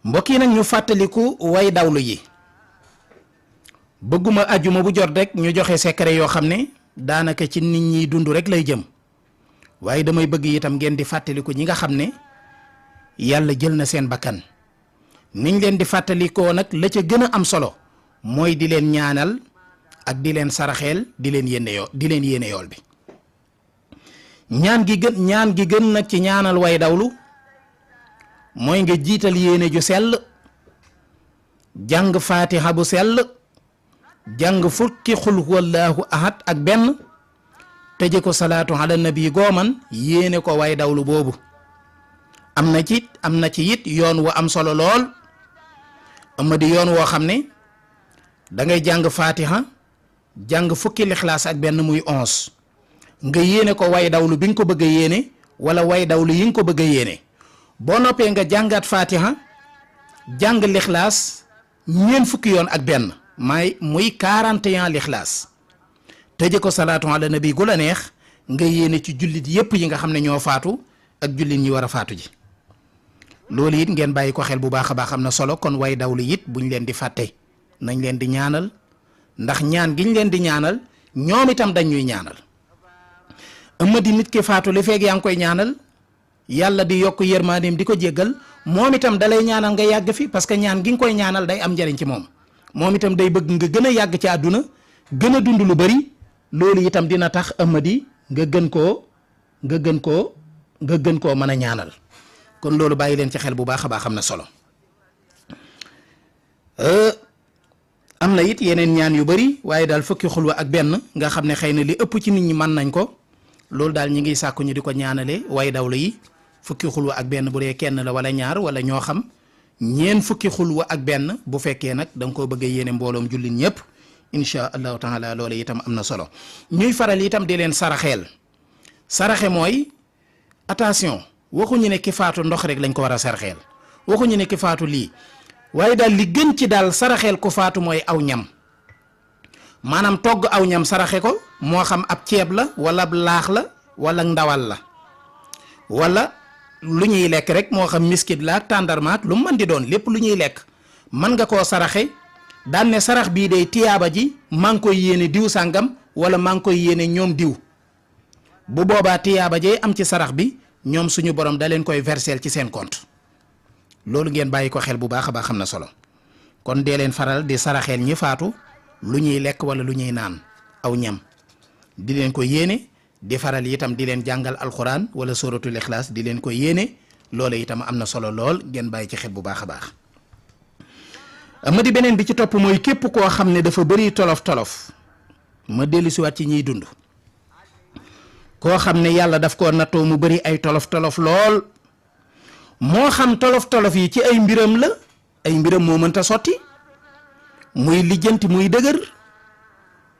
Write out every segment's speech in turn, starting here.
mbokk yi nag ñu fàttaliku way dawlu yi bëgguma ajjuma bu jot rek ñu joxe secret yoo xam ne daanaka ci nit ñi dund rek lay jëm waaye damay bëgg itam ngeen di fàttaliku ñi nga xam ne yàlla jël na seen bakkan niñ leen di fàttalikoo nag la ca gën a am solo mooy di leen ñaanal ak di leen saraxeel di leen yéene yool bi ñaan gi gën nag ci ñaanal way dawlu mooy nga jiital yéene ju sell jàng faatiha bu sell jàng fukki xul huwallaahu ahad ak benn tëje ko salaatu ala nabi gooman yéene ko way dawlu boobu am na ci it yoon wu am solo lool ama di yoon woo xam ne da ngay jàng faatiha jàng fukki lixlaas ak benn muy 11 nga yéene ko way dawlu bi nga ko bëgg a yéene wala way dawlu yi nga ko bëgg a yéene boo noppee nga jàngaat faatiha jàng lixlaas ñeent fukki yoon ak benn muy 41 lixlaas tëje ko salaatu ala nabi gu la neex nga yéene ci jullit yépp yi nga xam ne ñoo faatu ak jullit ñi war a faatu ji loolu it ngeen bàyyi ko xel bu baax a baax am na solo kon way dawlu it buñ leen di fàtte nañ leen di ñaanal ndax ñaan giñ leen di ñaanal ñoom itam dañ ñuy ñaanal ëmma di nit ki faatu li feeg yaa ngi koy ñaanal yàlla di yokk yërmandeem di ko jéggal moom itam dalay ñaanal nga yàgg fi parce que ñaan gi nga koy ñaanal day am njariñ ci moom itam day bëgg nga gën a yàgg ci àdduna gën a dund lu bari loolu itam dina tax ëmma di nga gën koo mën a ñaanal kon loolu bàyyi leen ci xel bu baax a baax am na solo am na it yeneen ñaan yu bari waaye daal fukki xulwa ak benn nga xam ne xëy na li ëpp ci nit ñi mën nañ ko loolu daal ñi ngi sàkku ñu di ko ñaanale way dawlu yi fukki xulwa ak benn bu dee kenn la wala ñaar wala ñoo xam ñeen fukki xulwa ak benn bu fekkee nag da nga koo bëggee yéene mbooloom jullit ñëpp insha allahu taala loolu itam am na solo ñuy faral itam di leen saraxeel saraxe mooy attention waxuñu ne ki faatu ndox rek lañ ko war a saraxeel waxuñu ne ki faatu lii waaye daal li gën ci daal saraxeel ku faatu mooy aw ñam maanaam togg aw ñam saraxe ko moo xam ab ceeb la wala ab laax la wala ndawal la wala lu ñuy lekk rek moo xam miskit la ak tàndarmaak lu mu mën di doon lépp lu ñuy lekk mën nga koo saraxe daan ne sarax bii day tiyaaba ji maa ngi koy yéene diw sàngam wala maa ngi koy yéene ñoom diw bu boobaa tiyaaba jee am ci sarax bi ñoom suñu borom da leen koy versel ci seen compte loolu ngeen bàyyi ko xel bu baax a baax xam na solo kon dee leen faral di saraxeel ñi faatu lu ñuy lekk wala lu ñuy naan aw ñam di leen ko yéene di faral itam di leen jàngal alxuraan wala suratul ixlaas di leen ko yéene loolu itam am na solo lool ngeen bàyyi ci xel bu baax a baax ma di beneen bi ci topp mooy képp koo xam ne dafa bëri tolof-tolof ma dellu siwaat ci ñiy dund koo xam ne yàlla daf koo nattoo mu bëri ay tolof-tolof lool moo xam tolof-tolof yi ci ay mbiram la ay mbiram moo mënta sotti muy lijjanti muy dëgër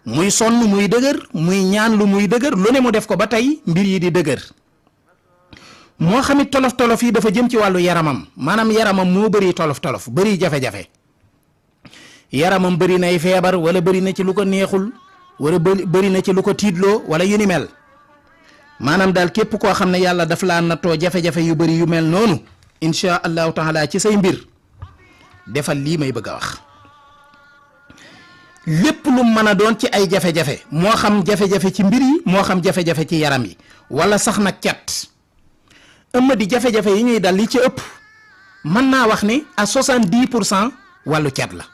muy sonn muy dëgër muy ñaan lu muy dëgër lu ne mu def ko ba tey mbir yi di dëgër moo xamit tolof-tolof yi dafa jëm ci wàllu yaramam maanaam yaramam moo bëri tolof-tolof bëri jafe-jafe yaramam bëri nay feebar wala bëri na ci lu ko neexul wala bëri na ci lu ko tiitloo wala yu ni mel maanaam daal képp koo xam ne yàlla daf laa nattoo jafe-jafe yu bëri yu mel noonu insha allahu taala ci say mbir defal lii may bëgg a wax lépp lu mën a doon ci ay jafe-jafe moo xam jafe-jafe ci mbir yi moo xam jafe-jafe ci yaram yi wala sax nag cat ëmma di jafe-jafe yi ñuy dal li ci ëpp mën naa wax ni à 70% wàllu cat la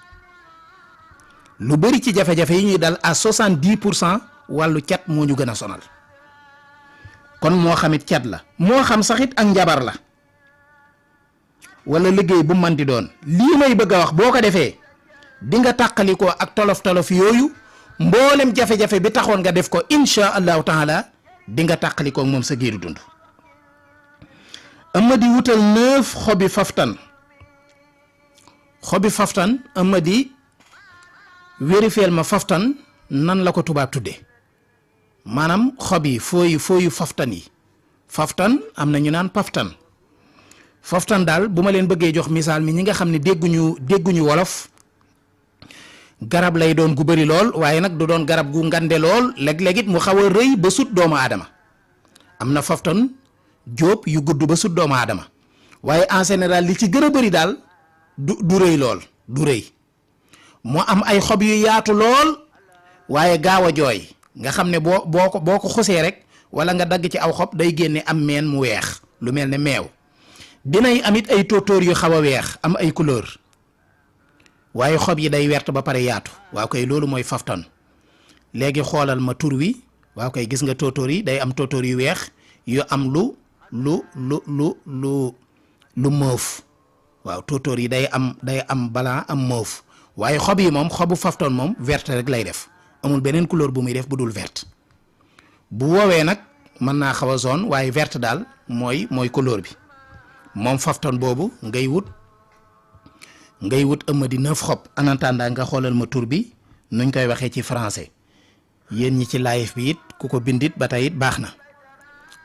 lu bëri ci jafe-jafe yi ñuy dal à 70% wàllu cat moo ñu gën a sonal kon moo xamit cat la moo xam saxit ak njabar la wala liggéey bu man di doon lii may bëgg a wax boo ko defee di nga tàqalikoo ak tolof-tolof yooyu mboolem jafe-jafe bi taxoon nga def ko insha allahu taala di nga tàqalikoo moom sa giiru dund ama di wutal 9 xobi faftan ama di vérifier ma faftan nan la ko tubaab tudde maanaam xob yi fooyu faftan am na ñu naan paftan daal bu ma leen bëggee jox misaal mi ñi nga xam ne dégguñu wolof garab lay doon gu bëri lool waaye nag du doon garab gu ngande lool léeg-léeg it mu xaw a rëy ba sut doomu aadama am na faftan jóob yu gudd ba sut doomu aadama waaye en général li ci gën a bëri daal du rëy lool du rëy mu am ay xob yu yaatu lool waaye gaaw a jooy nga xam ne boo ko xosee rek wala nga dagg ci aw xob day génne am meen mu weex lu mel ne meew dinay amit ay tóotóor yu xaw a weex am ay couleur waaye xob yi day wert ba pare yaatu waaw koy loolu mooy fafton léegi xoolal ma tur wi waaw koy gis nga tóotóor yi day am tóotóor yu weex yu am lu moof waaw tóotóor yi day am blanc am moof waaye xob yi moom xobu fafton moom verte rek lay def amul beneen couleur bu muy def bu dul verte bu woowee nag mën naa xaw a jaune waaye verte daal mooy couleur bi moom fafton boobu ngay wut ëmma di 9 xob en attendant nga xoolal ma tur bi nuñ koy waxee ci français yéen ñi ci live bi it ku ko bindit ba tey it baax na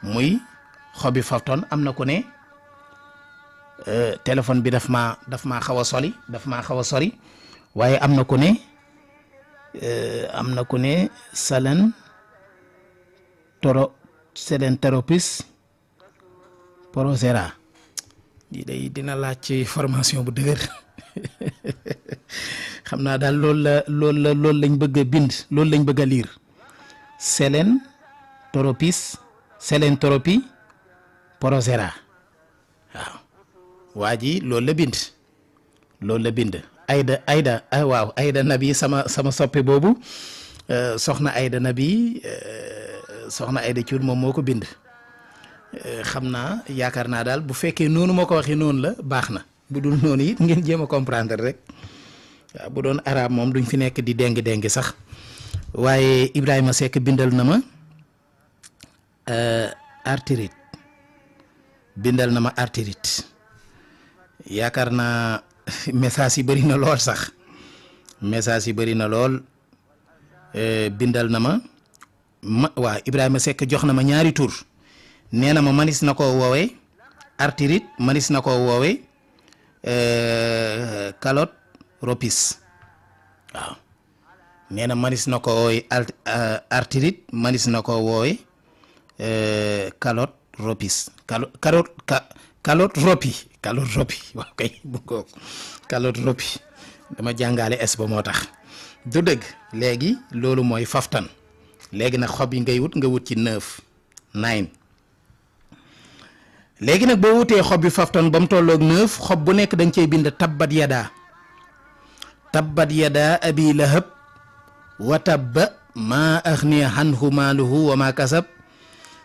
muy xobi fafton am na ku ne téléphone bi daf maa xaw a sori waaye am na ku ne Salenteropis porosera lii day dina laaj ci formation bu dëgër xam naa daal loolu lañ bëgg a bind loolu lañ bëgg a liir Salenteropis porosera waaw waa ji loolu la bind Ayda waaw Ayda Nabi sama soppe boobu soxna Ayda Nabi soxna Ayda Cuun moom moo ko bind xam naa yaakaar naa daal bu fekkee noonu moo ko waxee noonu la baax na bu dul noonu it ngeen jéem a comprendre rek waaw bu doon arabe moom duñ fi nekk di déng sax waaye Ibrahima Seck bindal na ma artérite yaakaar naa message yi bëri na lool sax bindal na ma waaw Ibrahima Seck jox na ma ñaari tur nee na ma manis na koo woowee artérite manis na koo woowee calotte ropis waaw nee na manis na ko woowee artérite manis na koo woowee calotte ropis calotte ropi waaw kay bu ko calotte ropi dama jàngale es ba moo tax du dëgg léegi loolu mooy faftan léegi nag xob yi nga wut ci 9 léegi nag boo wutee xob bi faftan ba mu tolloog 9 xob bu nekk da nga cey bind tabbat yada abi lahab wa tabba maa axniya anhu maaluhu wa maa kasab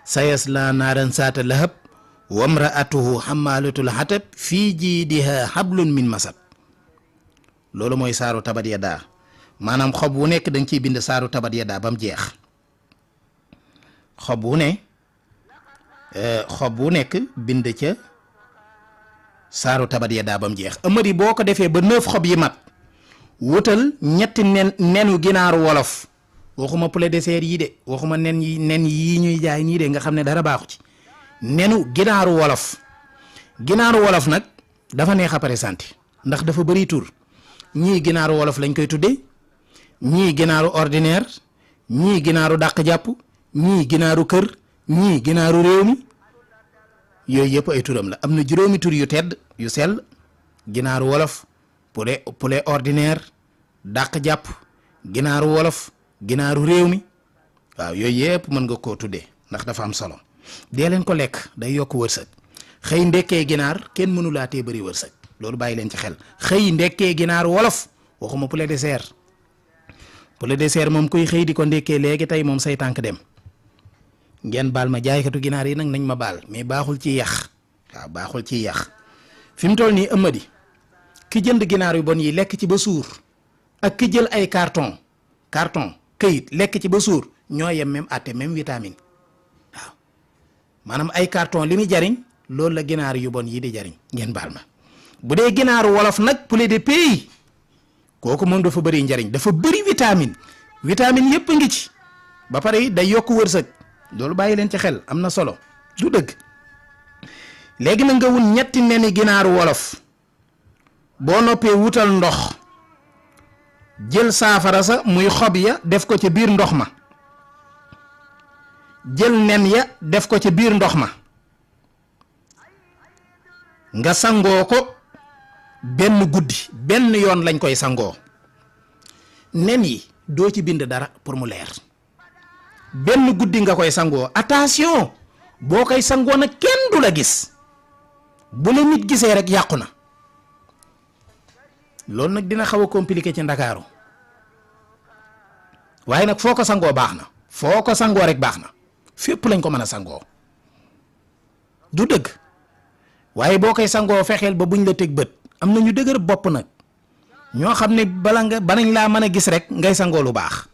sayasla naaran saata lahab wa mraatuhu xamalatul xatab fii jiidiha xablun min masad loolu mooy saaru tabbat yada maanaam xob wu nekk da nga ciy bind saaru tabbat yada ba mu jeex xob wu nekk bind ca saaru tabbat yada ba mu jeex amari boo ko defee ba 9 xob yi mat wutal ñetti nenu ginaaru wolof waxuma poulet de serre yi de waxuma nen yi ñuy jaay nii de nga xam ne dara baaxu ci nenu ginaaru wolof nag dafa neex a présenté ndax dafa bëri tur ñii ginaaru wolof lañ koy tuddee ñii ginaaru ordinaire ñii ginaaru dàq jàpp ñii ginaaru kër ñii ginaaru réew mi yooyu yëpp ay turam la am na juróomi tur yu tedd yu sell ginaaru wolof poulet ordinaire dàq jàpp ginaaru wolof ginaaru réew mi waaw yooyu yëpp mën nga koo tuddee ndax dafa am solo dee leen ko lekk day yokk wërsëg xëy ndekkee ginaar kenn mënu laa tee bëri wërsëg loolu bàyyi leen ci xel xëy ndekkee ginaaru wolof waxuma poulet de serre moom kuy xëy di ko ndekkee léegi tey moom say tànk dem ngeen baal ma jaaykatu ginaar yi nag nañ ma baal mais baaxul ci yax waaw baaxul ci yax fi mu toll nii ëmmadi ki jënd ginaar yu bon yi lekk ci ba suur ak ki jël ay carton këyit lekk ci ba suur ñoo yem même àtte même vitamine waaw maanaam ay carton li muy jariñ loolu la ginaar yu bon yi di jariñ ngeen baal ma bu dee ginaaru wolof nag poulet de pays kooku moom dafa bëri njariñ dafa bëri vitamine yëpp a ngi ci ba pare day yokk wërsëg loolu bàyyi leen ci xel am na solo du dëgg léegi na nga wut ñetti neni ginaaru wolof boo noppee wutal ndox jël saafara sa muy xob ya def ko ca biir ndox ma jël nen ya def ko ca biir ndox ma nga sangoo ko benn guddi benn yoon lañ koy sangoo nen yi doo ci bind dara pour mu leer benn guddi nga koy sangoo attention boo koy sangoo nag kenn du la gis bu la nit gisee rek yàqu na loolu nag dina xaw a compliqué ci Ndakaaru waaye nag foo ko sangoo baax na foo ko sangoo rek baax na fépp lañ ko mën a sangoo du dëgg waaye boo koy sangoo fexeel ba buñ la teg bët am na ñu dëgër bopp nag ñoo xam ne bala nañ laa mën a gis rek ngay sangoo lu baax